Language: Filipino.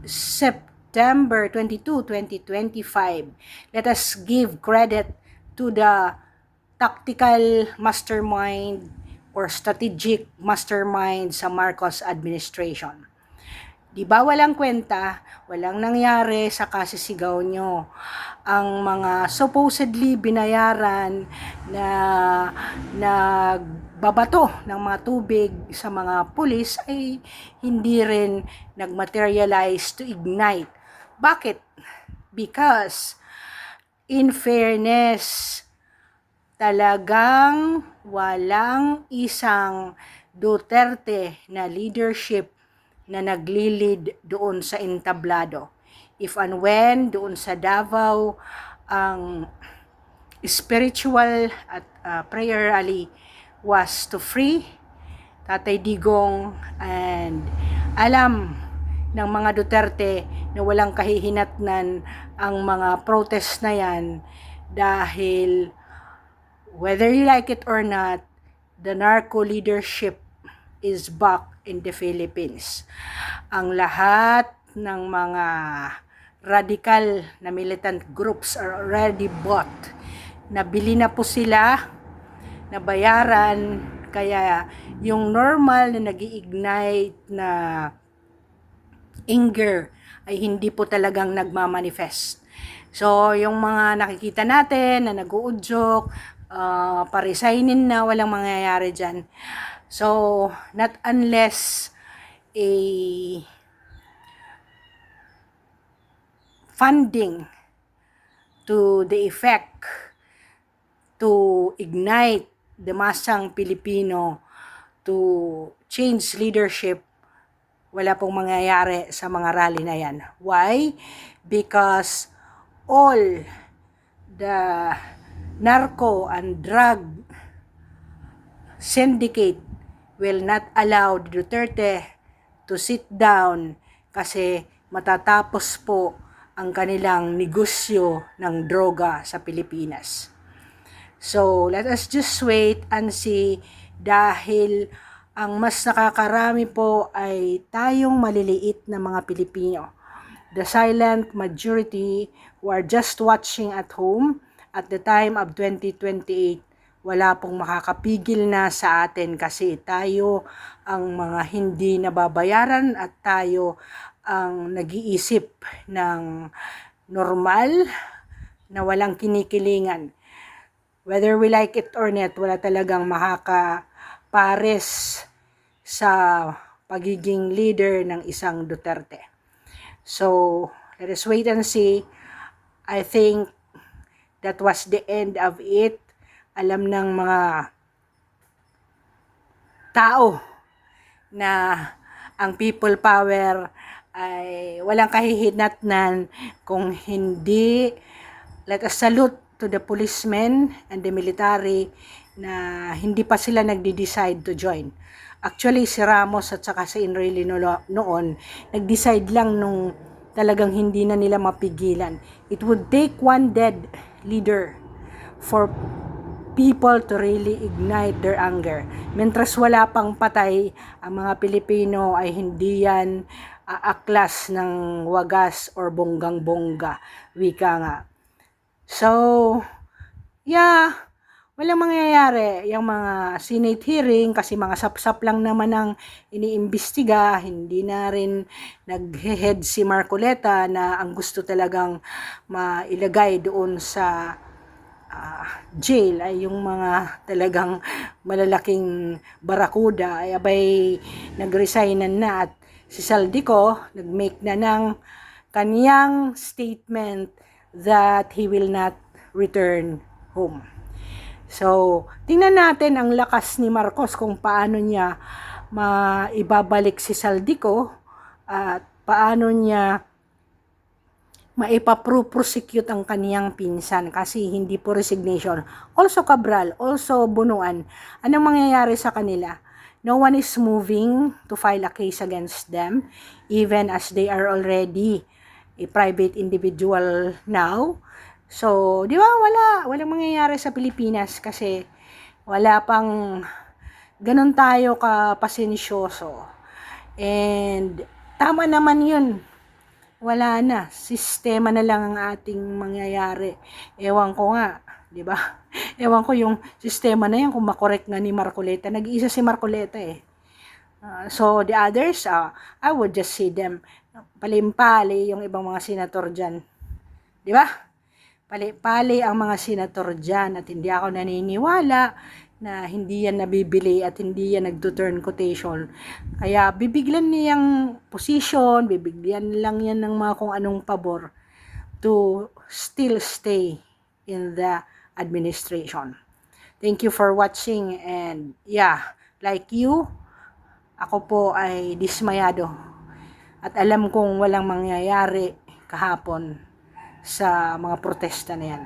September 22, 2025. Let us give credit to the tactical mastermind or strategic mastermind sa Marcos administration. Di ba walang kwenta, walang nangyari sa kasisigaw nyo. Ang mga supposedly binayaran na nagbabato ng mga tubig sa mga pulis ay hindi rin nagmaterialize to ignite. Bakit? Because, in fairness, talagang walang isang Duterte na leadership na naglilid doon sa entablado. If and when doon sa Davao ang spiritual at prayer rally was to free Tatay Digong, and alam ng mga Duterte na walang kahihinatnan ang mga protest na yan dahil whether you like it or not, the narco leadership is back in the Philippines. Ang lahat ng mga radical na militant groups are already bought. Nabili na po sila, nabayaran, kaya yung normal na nag-iignite na anger ay hindi po talagang nagmamanifest. So, yung mga nakikita natin na nag-uudyok, paresignin na, walang mangyayari dyan. So, not unless a funding to the effect to ignite the masang Pilipino to change leadership, wala pong mangyayari sa mga rally na yan. Why? Because all the narco and drug syndicate will not allow Duterte to sit down kasi matatapos po ang kanilang negosyo ng droga sa Pilipinas. So, let us just wait and see dahil ang mas nakakarami po ay tayong maliliit na mga Pilipino. The silent majority who are just watching at home at the time of 2028, wala pong makakapigil na sa atin kasi tayo ang mga hindi nababayaran at tayo ang nag-iisip ng normal na walang kinikilingan. Whether we like it or not, wala talagang makakapares sa pagiging leader ng isang Duterte. So, let us wait and see. I think that was the end of it. Alam ng mga tao na ang people power ay walang kahihinatnan kung hindi. Let us salute to the policemen and the military na hindi pa sila nagde-decide to join. Actually, si Ramos at saka si Enrile noon, nag-decide lang nung talagang hindi na nila mapigilan. It would take one dead leader for people to really ignite their anger. Mientras wala pang patay, ang mga Pilipino ay hindi yan aaklas ng wagas or bonggang-bongga. Wika nga. So, yeah, walang mangyayari. Yung mga Senate hearing, kasi mga sapsap lang naman ang iniimbestiga, hindi na rin nag-head si Marcoleta na ang gusto talagang mailagay doon sa jail ay yung mga talagang malalaking barakuda ay abay nag-resignan na at si Saldico nag-make na ng kaniyang statement that he will not return home. So, tingnan natin ang lakas ni Marcos kung paano niya maibabalik si Saldico at paano niya maipaprosecute ang kaniyang pinsan kasi hindi po resignation. Also Cabral, also Bunuan. Anong mangyayari sa kanila? No one is moving to file a case against them even as they are already a private individual now. So, di ba walang mangyayari sa Pilipinas kasi wala pang ganun tayo kapasensyoso. And tama naman yun wala na. Sistema na lang ang ating mangyayari. Ewan ko nga, di ba? Ewan ko yung sistema na yan kung makorek nga ni Marcoleta. Nag-iisa si Marcoleta eh. So the others, I would just see them. Palimpali yung ibang mga senator dyan. Di ba? Pali-pali ang mga senator dyan at hindi ako naniniwala na hindi yan nabibili at hindi yan nagto-turn quotation. Kaya bibigyan niyang position, bibigyan lang yan ng mga kung anong pabor to still stay in the administration. Thank you for watching, and yeah, like you, ako po ay dismayado at alam kong walang mangyayari kahapon sa mga protesta na yan.